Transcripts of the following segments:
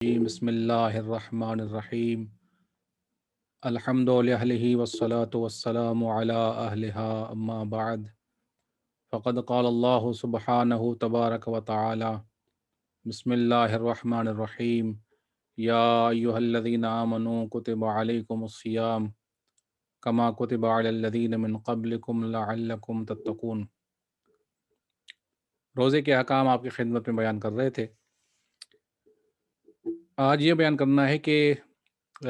بسم اللہ الرحمن الرحیم الحمد للہ والصلاة والسلام علی اہلہا اما بعد فقد قال اللہ سبحانہ تبارک و تعالی بسم اللہ الرحمن الرحیم یا ایہا الذین آمنوا کتب علیکم الصیام کما کتب علی الذین من قبلکم لعلکم تتقون۔ روزے کے احکام آپ کی خدمت میں بیان کر رہے تھے۔ آج یہ بیان کرنا ہے کہ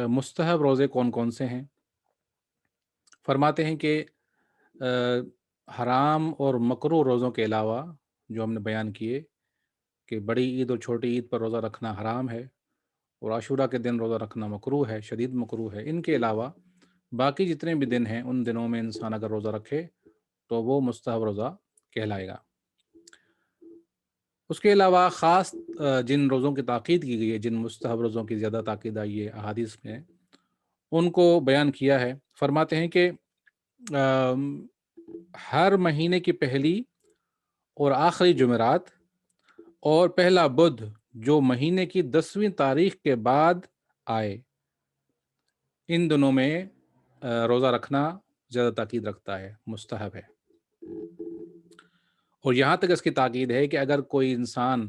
مستحب روزے کون کون سے ہیں۔ فرماتے ہیں کہ حرام اور مکروہ روزوں کے علاوہ جو ہم نے بیان کیے کہ بڑی عید اور چھوٹی عید پر روزہ رکھنا حرام ہے اور عاشورہ کے دن روزہ رکھنا مکروہ ہے، شدید مکروہ ہے، ان کے علاوہ باقی جتنے بھی دن ہیں ان دنوں میں انسان اگر روزہ رکھے تو وہ مستحب روزہ کہلائے گا۔ اس کے علاوہ خاص جن روزوں کی تاکید کی گئی ہے، جن مستحب روزوں کی زیادہ تاکید آئی ہے احادیث میں، ان کو بیان کیا ہے۔ فرماتے ہیں کہ ہر مہینے کی پہلی اور آخری جمعرات اور پہلا بدھ جو مہینے کی 10ویں تاریخ کے بعد آئے، ان دنوں میں روزہ رکھنا زیادہ تاکید رکھتا ہے، مستحب ہے۔ اور یہاں تک اس کی تاکید ہے کہ اگر کوئی انسان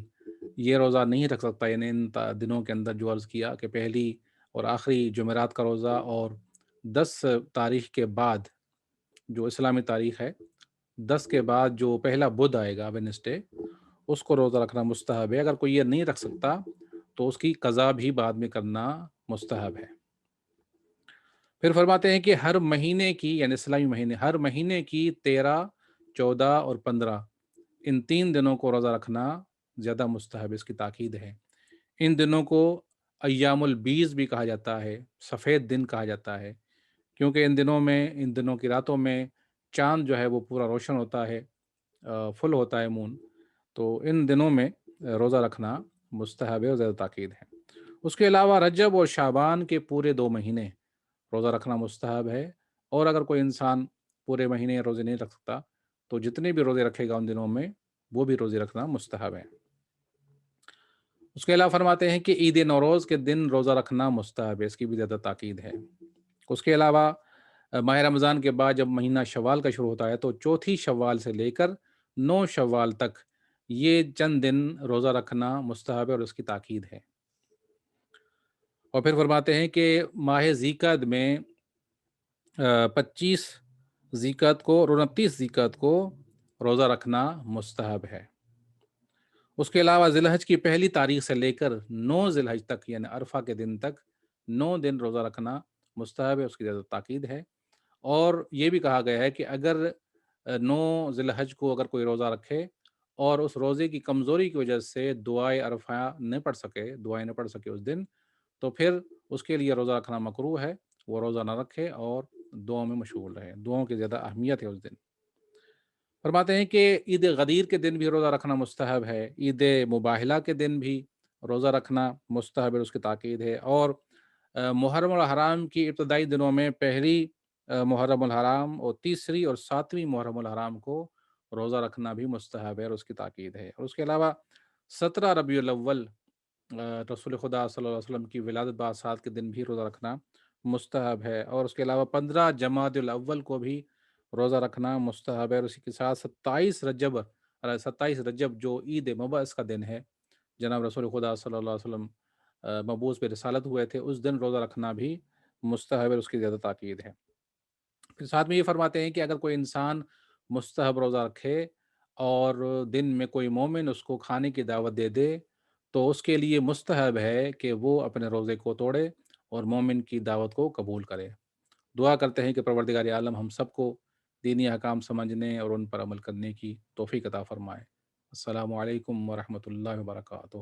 یہ روزہ نہیں رکھ سکتا، یعنی ان دنوں کے اندر جو عرض کیا کہ پہلی اور آخری جمعرات کا روزہ اور 10 تاریخ کے بعد جو اسلامی تاریخ ہے، 10 کے بعد جو پہلا بدھ آئے گا، ویڈنسڈے، اس کو روزہ رکھنا مستحب ہے۔ اگر کوئی یہ نہیں رکھ سکتا تو اس کی قضا بھی بعد میں کرنا مستحب ہے۔ پھر فرماتے ہیں کہ ہر مہینے کی، یعنی اسلامی مہینے، ہر مہینے کی 13، 14 اور 15 ان 3 دنوں کو روزہ رکھنا زیادہ مستحب، اس کی تاکید ہے۔ ان دنوں کو ایام البیض بھی کہا جاتا ہے، سفید دن کہا جاتا ہے، کیونکہ ان دنوں کی راتوں میں چاند جو ہے وہ پورا روشن ہوتا ہے، فل ہوتا ہے مون، تو ان دنوں میں روزہ رکھنا مستحب ہے اور زیادہ تاکید ہے۔ اس کے علاوہ رجب اور شعبان کے پورے 2 مہینے روزہ رکھنا مستحب ہے، اور اگر کوئی انسان پورے مہینے روزے نہیں رکھ سکتا تو جتنے بھی روزے رکھے گا ان دنوں میں وہ بھی روزے رکھنا مستحب ہے۔ اس کے علاوہ فرماتے ہیں کہ عید نوروز کے دن روزہ رکھنا مستحب ہے، اس کی بھی زیادہ تاکید ہے۔ اس کے علاوہ ماہ رمضان کے بعد جب مہینہ شوال کا شروع ہوتا ہے تو چوتھی شوال سے لے کر 9 شوال تک یہ چند دن روزہ رکھنا مستحب ہے اور اس کی تاکید ہے۔ اور پھر فرماتے ہیں کہ ماہ ذیقعد میں 25 ذیقعد کو اور 29 ذیقعد کو روزہ رکھنا مستحب ہے۔ اس کے علاوہ ذی الحج کی پہلی تاریخ سے لے کر 9 ذی الحج تک، یعنی عرفہ کے دن تک 9 دن روزہ رکھنا مستحب ہے، اس کی زیادہ تاکید ہے۔ اور یہ بھی کہا گیا ہے کہ اگر 9 ذی الحج کو اگر کوئی روزہ رکھے اور اس روزے کی کمزوری کی وجہ سے دعائے عرفہ دعائیں نہ پڑھ سکے اس دن، تو پھر اس کے لیے روزہ رکھنا مکروہ ہے، وہ روزہ نہ رکھے اور دعاؤں میں مشغول رہے۔ دعاؤں کی زیادہ اہمیت ہے اس دن۔ فرماتے ہیں کہ عید غدیر کے دن بھی روزہ رکھنا مستحب ہے، عید مباہلہ کے دن بھی روزہ رکھنا مستحب ہے، اس کی تاکید ہے۔ اور محرم الحرام کی ابتدائی دنوں میں پہلی محرم الحرام اور تیسری اور 7ویں محرم الحرام کو روزہ رکھنا بھی مستحب ہے اور اس کی تاکید ہے۔ اور اس کے علاوہ 17 ربیع الاول رسول خدا صلی اللہ علیہ وسلم کی ولادت باسات کے دن بھی روزہ رکھنا مستحب ہے۔ اور اس کے علاوہ 15 جمادی الاول کو بھی روزہ رکھنا مستحب ہے، اور اسی کے ساتھ 27 رجب جو عید مبعث کا دن ہے، جناب رسول خدا صلی اللہ علیہ وسلم مبعوث پہ رسالت ہوئے تھے، اس دن روزہ رکھنا بھی مستحب ہے، اس کی زیادہ تاکید ہے۔ پھر ساتھ میں یہ فرماتے ہیں کہ اگر کوئی انسان مستحب روزہ رکھے اور دن میں کوئی مومن اس کو کھانے کی دعوت دے دے تو اس کے لیے مستحب ہے کہ وہ اپنے روزے کو توڑے اور مومن کی دعوت کو قبول کرے۔ دعا کرتے ہیں کہ پروردگار عالم ہم سب کو دینی احکام سمجھنے اور ان پر عمل کرنے کی توفیق عطا فرمائے۔ السلام علیکم ورحمۃ اللہ وبرکاتہ۔